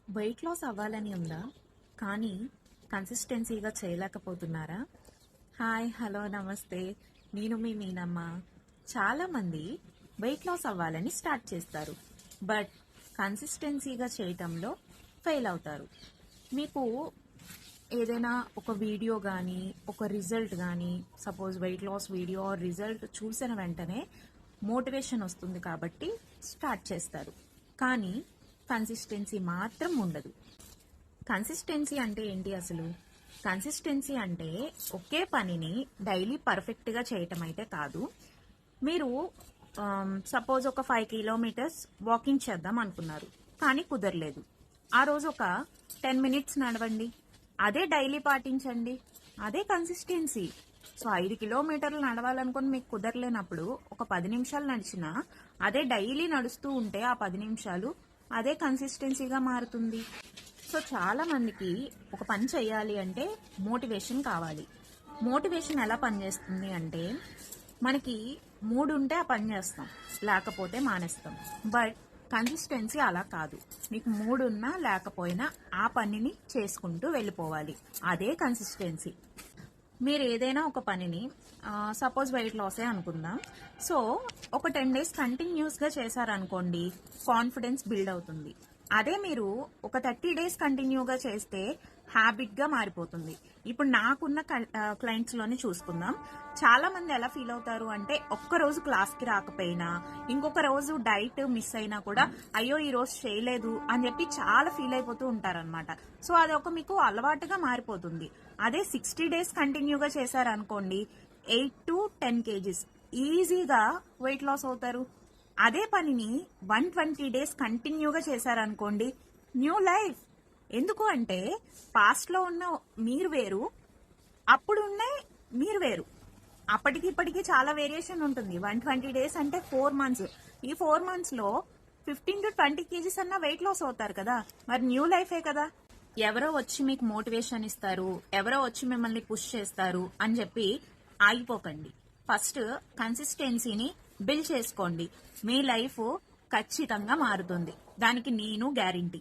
Weight loss అవ్వాలని ఉందా? కానీ కన్సిస్టెన్సీగా చేయలేకపోతున్నారా? హాయ్, హలో, నమస్తే. నేను మీ మీనమ్మ. చాలామంది వెయిట్ లాస్ అవ్వాలని స్టార్ట్ చేస్తారు, బట్ కన్సిస్టెన్సీగా చేయటంలో ఫెయిల్ అవుతారు. మీకు ఏదైనా ఒక వీడియో కానీ ఒక రిజల్ట్ కానీ, suppose weight loss video result చూసిన వెంటనే మోటివేషన్ వస్తుంది కాబట్టి స్టార్ట్ చేస్తారు, కానీ కన్సిస్టెన్సీ మాత్రం ఉండదు. కన్సిస్టెన్సీ అంటే ఏంటి అసలు? కన్సిస్టెన్సీ అంటే ఒకే పనిని డైలీ పర్ఫెక్ట్గా చేయటం అయితే కాదు. మీరు సపోజ్ ఒక 5 కిలోమీటర్స్ వాకింగ్ చేద్దాం అనుకున్నారు, కానీ కుదరలేదు. ఆ రోజు ఒక 10 మినిట్స్ నడవండి, అదే డైలీ పాటించండి, అదే కన్సిస్టెన్సీ. సో 5 కిలోమీటర్లు నడవాలనుకుని మీకు కుదరలేనప్పుడు ఒక 10 నిమిషాలు నడిచినా, అదే డైలీ నడుస్తూ ఉంటే ఆ 10 నిమిషాలు అదే కన్సిస్టెన్సీగా మారుతుంది. సో చాలా మందికి ఒక పని చేయాలి అంటే మోటివేషన్ కావాలి. మోటివేషన్ ఎలా పనిచేస్తుంది అంటే, మనకి మూడు ఉంటే ఆ పని చేస్తాం, లేకపోతే మానేస్తాం. బట్ కన్సిస్టెన్సీ అలా కాదు. మీకు మూడు ఉన్నా లేకపోయినా ఆ పనిని చేసుకుంటూ వెళ్ళిపోవాలి, అదే కన్సిస్టెన్సీ. మీరు ఏదైనా ఒక పనిని సపోజ్ వెయిట్ లాసే అనుకుందాం. సో ఒక 10 డేస్ కంటిన్యూస్గా చేశారనుకోండి, కాన్ఫిడెన్స్ బిల్డ్ అవుతుంది. అదే మీరు ఒక 30 డేస్ కంటిన్యూగా చేస్తే హ్యాబిట్గా మారిపోతుంది. ఇప్పుడు నాకున్న క్లయింట్స్లోనే చూసుకుందాం. చాలా మంది ఎలా ఫీల్ అవుతారు అంటే, ఒక్కరోజు క్లాస్కి రాకపోయినా, ఇంకొక రోజు డైట్ మిస్ అయినా కూడా అయ్యో ఈ రోజు చేయలేదు అని చెప్పి చాలా ఫీల్ అయిపోతూ ఉంటారనమాట. సో అది ఒక మీకు అలవాటుగా మారిపోతుంది. అదే 60 డేస్ కంటిన్యూగా చేశారనుకోండి, 8 to 10 kgs ఈజీగా వెయిట్ లాస్ అవుతారు. అదే పనిని 120 డేస్ కంటిన్యూగా చేశారనుకోండి, న్యూ లైఫ్. ఎందుకు అంటే, పాస్ట్లో ఉన్న మీరు వేరు, అప్పుడు ఉన్న మీరు వేరు. అప్పటికి ఇప్పటికి చాలా వేరియేషన్ ఉంటుంది. 120 డేస్ అంటే 4 months. ఈ 4 monthsలో 15 to 20 kgs అన్న వెయిట్ లాస్ అవుతారు కదా, మరి న్యూ లైఫే కదా. ఎవరో వచ్చి మీకు మోటివేషన్ ఇస్తారు, ఎవరో వచ్చి మిమ్మల్ని పుష్ చేస్తారు అని చెప్పి ఆగిపోకండి. ఫస్ట్ కన్సిస్టెన్సీని బిల్డ్ చేసుకోండి. మీ లైఫ్ ఖచ్చితంగా మారుతుంది, దానికి నేను గ్యారంటీ.